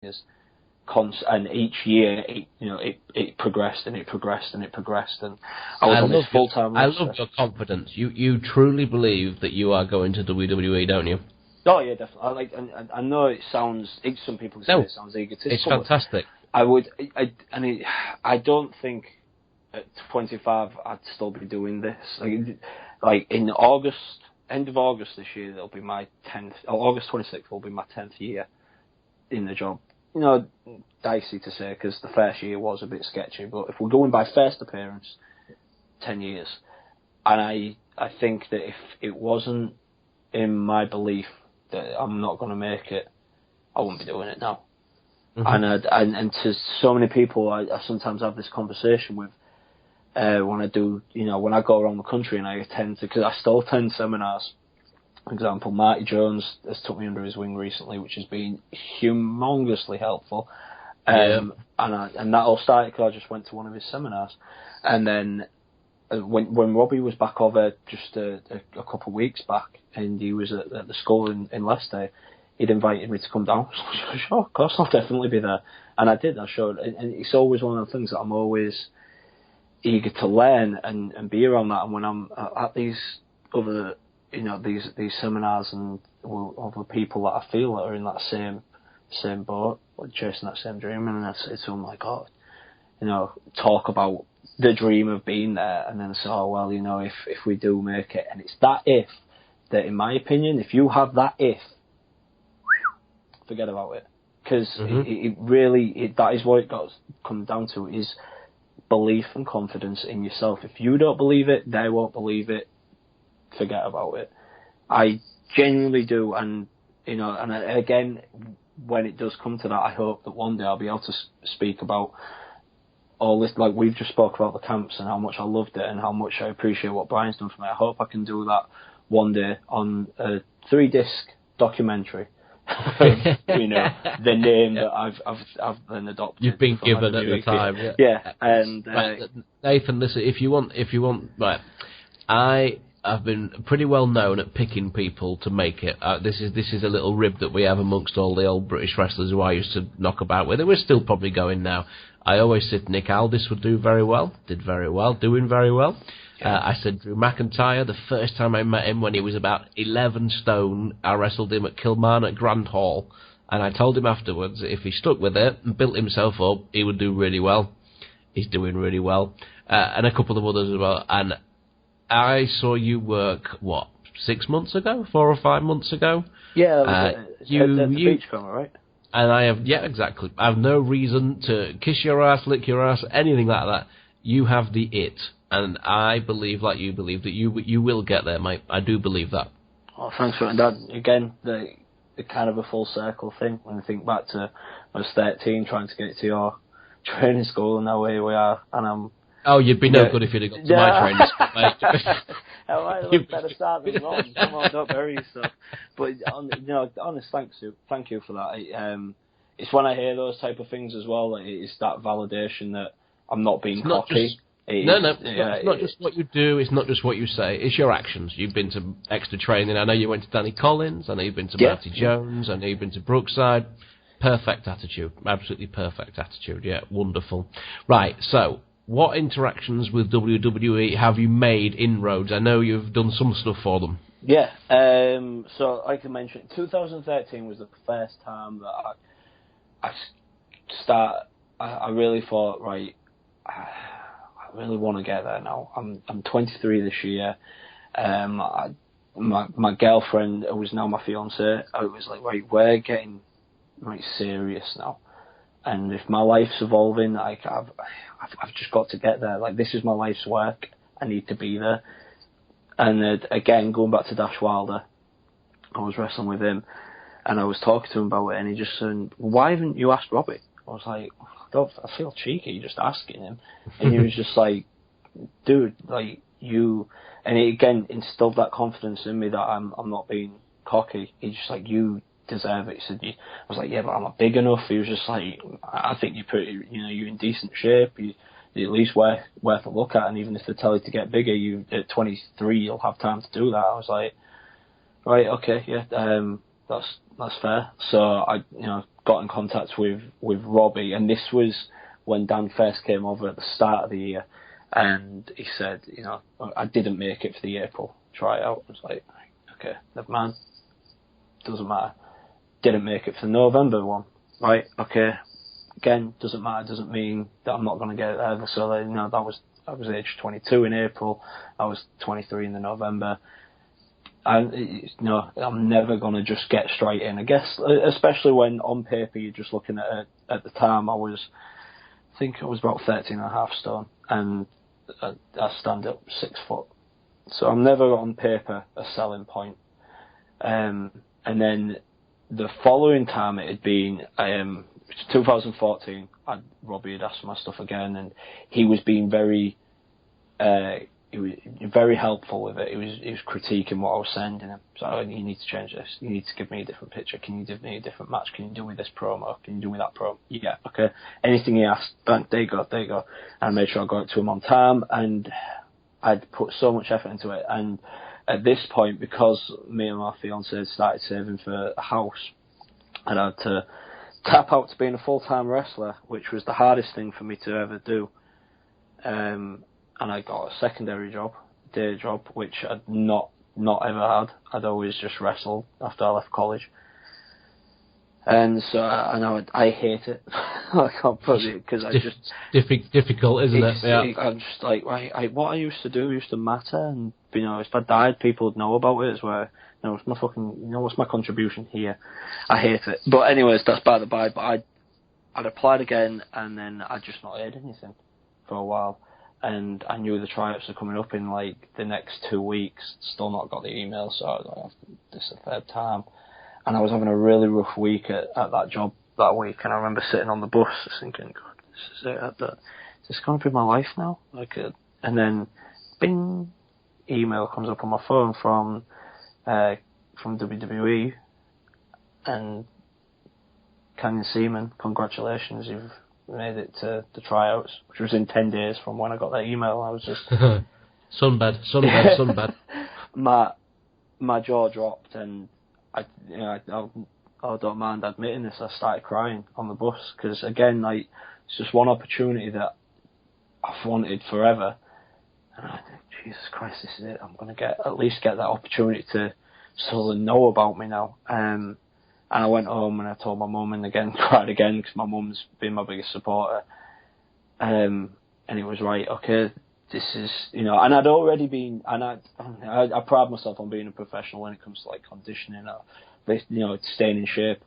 figures. And each year, it progressed and it progressed and it progressed, and I was on this full-time roster. I love your confidence. You truly believe that you are going to WWE, don't you? Oh yeah, definitely. I know it sounds. Some people say it sounds egotistical. It's fantastic. I don't think at 25 I'd still be doing this. Like in August, end of August this year, it'll be my 10th. August 26th will be my 10th year in the job. Dicey to say because the first year was a bit sketchy, but if we're going by first appearance, 10 years. And I think that if it wasn't in my belief that I'm not going to make it, I wouldn't be doing it now. Mm-hmm. And to so many people, I sometimes have this conversation with when I do, when I go around the country and I attend, because I still attend seminars. For example, Marty Jones has took me under his wing recently, which has been humongously helpful. And that all started because I just went to one of his seminars. And then when Robbie was back over just a couple of weeks back, and he was at the school in Leicester, he'd invited me to come down. So I said, sure, of course, I'll definitely be there. And I did. I showed. And it's always one of the things that I'm always eager to learn and be around that. And when I'm at these other these seminars and other people that I feel that are in that same boat, chasing that same dream, and it's oh my God, talk about the dream of being there, and then say, oh well, if we do make it, and it's that if that, in my opinion, if you have that if, forget about it, because it really that is what it comes down to, is belief and confidence in yourself. If you don't believe it, they won't believe it. Forget about it. I genuinely do, and again, when it does come to that, I hope that one day I'll be able to speak about all this, like we've just spoke about the camps and how much I loved it and how much I appreciate what Brian's done for me. I hope I can do that one day on a 3-disc documentary. The name that I've then adopted. You've been given at the time. Yeah, and right, Nathan, listen, if you want, right, I've been pretty well known at picking people to make it. This is a little rib that we have amongst all the old British wrestlers who I used to knock about with. We're still probably going now. I always said Nick Aldis would do very well, did very well, doing very well. I said Drew McIntyre, the first time I met him when he was about 11 stone, I wrestled him at Kilmarnock Grand Hall, and I told him afterwards that if he stuck with it and built himself up, he would do really well. He's doing really well. And a couple of others as well. And I saw you work, 6 months ago? 4 or 5 months ago? Yeah, at the Beachcomber, right? And I have, exactly. I have no reason to kiss your ass, lick your ass, anything like that. You have the it. And I believe, like you believe, that you will get there, mate. I do believe that. Oh, thanks for that. Again, the kind of a full circle thing. When I think back to when I was 13, trying to get to your training school, and now here we are, and I'm... Oh, you'd be no good if you'd have got to my training school, mate. I might have looked better start than Ron. Come on, don't bury yourself. But, honest, thank you for that. It's when I hear those type of things as well, that it's that validation that I'm not being cocky. It's not just what you do, it's not just what you say, it's your actions. You've been to extra training. I know you went to Danny Collins, I know you've been to Marty Jones, I know you've been to Brookside. Perfect attitude, absolutely perfect attitude, wonderful. Right, so, what interactions with WWE have you made inroads? I know you've done some stuff for them. Yeah, so like I mentioned, 2013 was the first time that I really thought, right, I really want to get there now. I'm 23 this year. My girlfriend, who is now my fiancée, I was like, right, we're getting serious now. And if my life's evolving, like I've just got to get there. Like, this is my life's work. I need to be there. And again, going back to Dash Wilder, I was wrestling with him, and I was talking to him about it, and he just said, why haven't you asked Robbie? I was like, I feel cheeky just asking him. And he was just like, dude, like, you... And he, again, instilled that confidence in me that I'm not being cocky. He's just like, you deserve it. He said, I was like, yeah, but I'm not big enough. He was just like, I think you're in decent shape. You're at least worth a look at. And even if they tell you to get bigger, at 23, you'll have time to do that. I was like, right, okay, yeah. that's fair. So I got in contact with Robbie, and this was when Dan first came over at the start of the year, and he said, I didn't make it for the April tryout. I was like, okay, never mind, doesn't matter. Didn't make it for the November one, right? Okay, again, doesn't matter. Doesn't mean that I'm not going to get it there. So I was age 22 in April. I was 23 in the November. And I'm never going to just get straight in. I guess, especially when on paper you're just looking at it. At the time, I think I was about 13.5 stone, and I stand up 6 foot. So I'm never on paper a selling point. And then the following time it had been 2014. Robbie had asked for my stuff again, and he was being very. He was very helpful with it. He was critiquing what I was sending him. So, you need to change this. You need to give me a different picture. Can you give me a different match? Can you do with this promo? Can you do with that promo? Yeah, okay. Anything he asked, bang, there you go. And I made sure I got it to him on time, and I'd put so much effort into it. And at this point, because me and my fiance had started saving for a house, I had to tap out to being a full-time wrestler, which was the hardest thing for me to ever do. And I got a secondary job, day job, which I'd not ever had. I'd always just wrestled after I left college. And so I hate it. I can't put it, because I just... difficult, isn't it? Yeah. I'm just like, right, what I used to do used to matter, and, if I died, people would know about it. It's where, it's my fucking, what's my contribution here? I hate it. But anyways, that's by the by. But I'd applied again, and then I'd just not heard anything for a while. And I knew the tryouts are coming up in the next 2 weeks. Still not got the email, so I was like, this is the third time. And I was having a really rough week at that job that week. And I remember sitting on the bus thinking, God, this is it. Is this going to be my life now? And then, bing, email comes up on my phone from WWE, and Canyon Seaman, congratulations, you've made it to the tryouts, which was in 10 days from when I got that email. I was just sunbed. My jaw dropped, and I don't mind admitting this. I started crying on the bus, because again, it's just one opportunity that I've wanted forever, and I think, Jesus Christ, this is it. I'm going to at least get that opportunity to sort of know about me now. And I went home and I told my mum, and again cried again, because my mum's been my biggest supporter. And it was right, okay, this is, and I'd already been, and I pride myself on being a professional when it comes to conditioning or, staying in shape.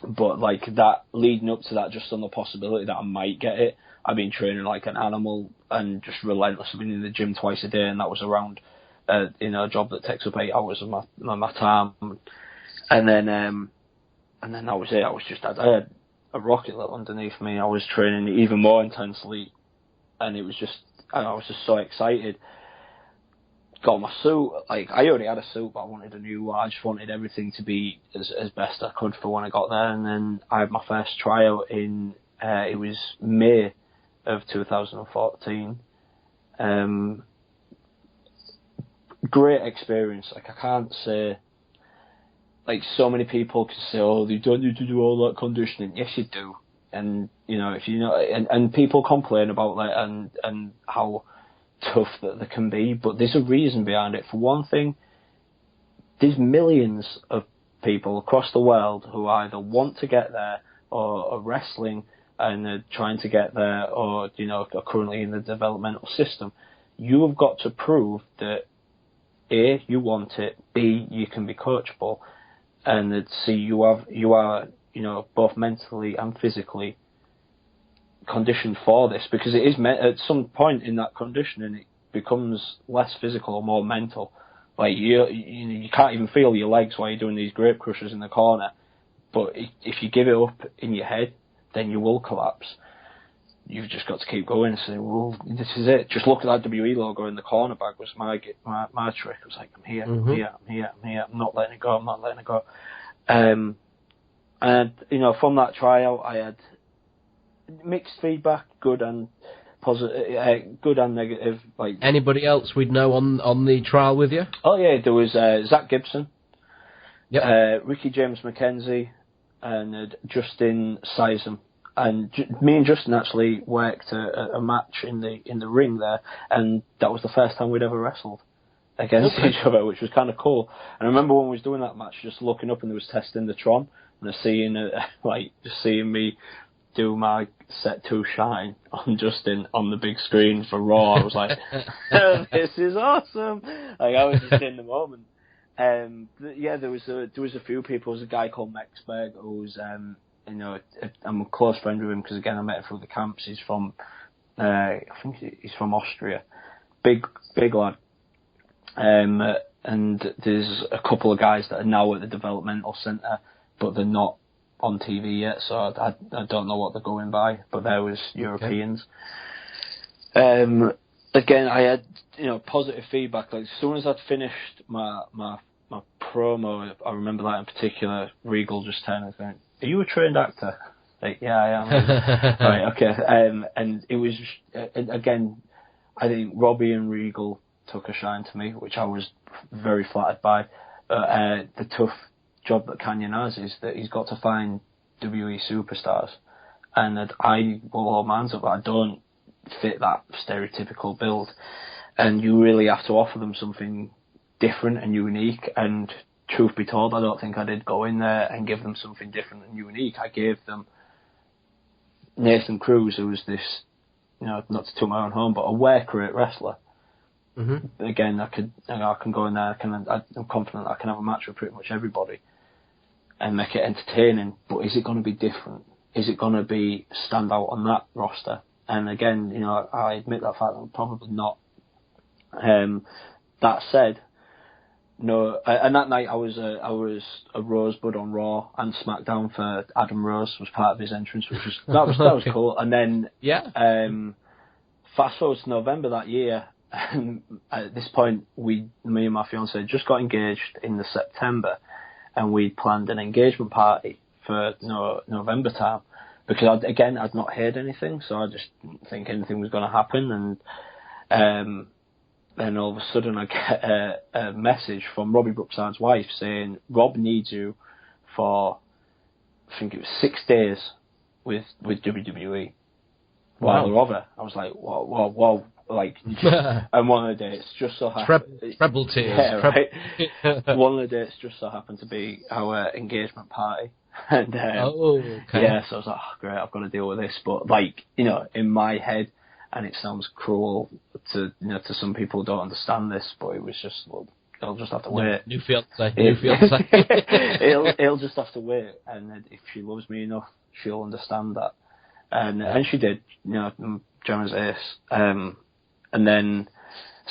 But that leading up to that, just on the possibility that I might get it, I've been training like an animal and just relentlessly been in the gym twice a day, and that was around, a job that takes up 8 hours of my time. And then that was it. I had a rocket lit underneath me. I was training even more intensely, and I was just so excited. Got my suit. I already had a suit, but I wanted a new one. I just wanted everything to be as best I could for when I got there. And then I had my first tryout in, it was May of 2014. Great experience. I can't say, so many people can say, oh, you don't need to do all that conditioning. Yes, you do. And, if and people complain about that and how tough that they can be, but there's a reason behind it. For one thing, there's millions of people across the world who either want to get there or are wrestling and are trying to get there, or, are currently in the developmental system. You have got to prove that A, you want it, B, you can be coachable, and that C, you are both mentally and physically conditioned for this, because it is at some point in that conditioning it becomes less physical or more mental. You can't even feel your legs while you're doing these grape crushers in the corner, but if you give it up in your head, then you will collapse. You've just got to keep going and say, well, this is it. Just look at that WWE logo in the corner bag was my trick. I was like, I'm here, I'm here. I'm not letting it go. And from that tryout, I had mixed feedback, good and positive, good and negative. Anybody else we'd know on the trial with you? Oh yeah, there was Zach Gibson. Yep. Ricky James McKenzie, and Justin Sizem. And me and Justin actually worked a match in the ring there, and that was the first time we'd ever wrestled against each other, which was kind of cool. And I remember when we was doing that match, just looking up and they was testing the Tron, and just seeing me do my set 2 shine on Justin on the big screen for Raw. I was like, this is awesome. Like, I was just in the moment. There was a few people. There was a guy called Mexberg who's I'm a close friend with him because again I met him through the camps. He's from I think he's from Austria. Big lad. And there's a couple of guys that are now at the developmental centre, but they're not on TV yet, so I don't know what they're going by. But there was Europeans. Again, I had positive feedback. Like, as soon as I'd finished my promo, I remember that in particular. Regal just turned and going, "Are you a trained actor?" Like, yeah, I am. Right, okay. And it was again, I think Robbie and Regal took a shine to me, which I was very flattered by. The tough job that Canyon has is that he's got to find WWE superstars, and that I will hold my hands up. I don't fit that stereotypical build, and you really have to offer them something different and unique. And truth be told, I don't think I did go in there and give them something different and unique. I gave them Nathan Cruz, who was this, not to toot my own home, but a work rate wrestler. Mm-hmm. Again, I can go in there. I'm confident I can have a match with pretty much everybody and make it entertaining. But is it going to be different? Is it going to be stand out on that roster? And again, I admit that fact that probably not. That said, no. And that night I was a Rosebud on Raw and SmackDown for Adam Rose was part of his entrance, which was that was cool. And then fast forward to November that year. At this point, me and my fiance just got engaged in the September, and we'd planned an engagement party for November time because I'd not heard anything, so I just didn't think anything was going to happen. And then all of a sudden, I get a message from Robbie Brookside's wife saying Rob needs you for, I think it was 6 days with WWE. While they're over, I was like, whoa. Like, and one of the dates just so happened... Treble tears. Yeah, right. One of the dates just so happened to be our engagement party. And, okay. Yeah, so I was like, oh, great, I've got to deal with this. But, in my head, and it sounds cruel to some people who don't understand this, but it was just, he'll just have to wait. New fiancé. He'll just have to wait. And if she loves me enough, she'll understand that. And she did, Gemma's ace. And then,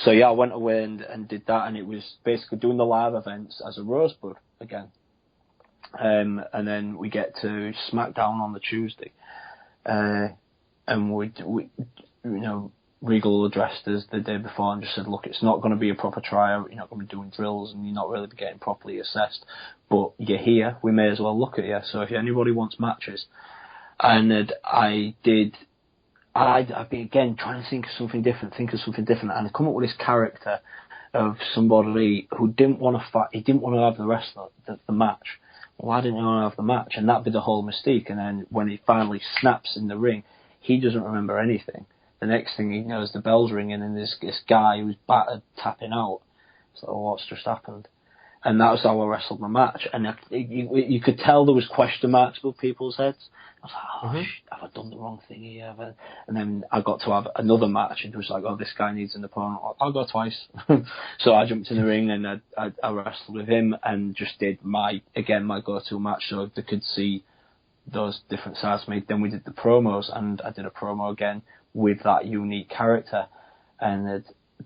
so I went away and did that, and it was basically doing the live events as a Rosebud again. And then we get to SmackDown on the Tuesday, and we Regal addressed us the day before and just said, look, it's not going to be a proper tryout, you're not going to be doing drills, and you're not really getting properly assessed, but you're here, we may as well look at you, so if anybody wants matches. And I did. I'd be again trying to think of something different, and I come up with this character of somebody who didn't want to fight. He didn't want to have the wrestler, the match. Why didn't he want to have the match? And that'd be the whole mystique. And then when he finally snaps in the ring, he doesn't remember anything. The next thing he knows, the bell's ringing, and this guy who's battered tapping out. So what's just happened? And that was how I wrestled my match. And you could tell there was question marks above people's heads. I was like, have I done the wrong thing here? And then I got to have another match, and it was like, this guy needs an opponent. I'll go twice. So I jumped in the ring, and I wrestled with him, and just did my go-to match, so they could see those different sides of me. Then we did the promos, and I did a promo again with that unique character, and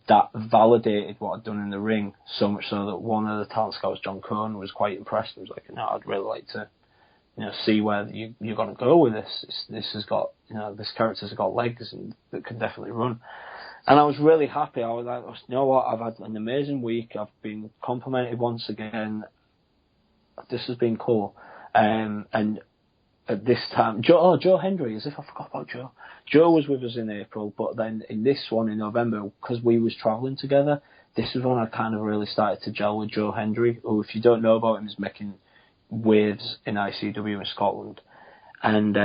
that validated what I'd done in the ring, so much so that one of the talent scouts, John Cohn, was quite impressed. He was like, no, I'd really like to see where you're going to go with this. This has got, this character's got legs and that can definitely run. And I was really happy. I was like, you know what, I've had an amazing week. I've been complimented once again. This has been cool. And at this time, Joe Hendry, as if I forgot about Joe. Joe was with us in April, but then in this one in November, because we was travelling together, this is when I kind of really started to gel with Joe Hendry, who, if you don't know about him, is making waves in ICW in Scotland. And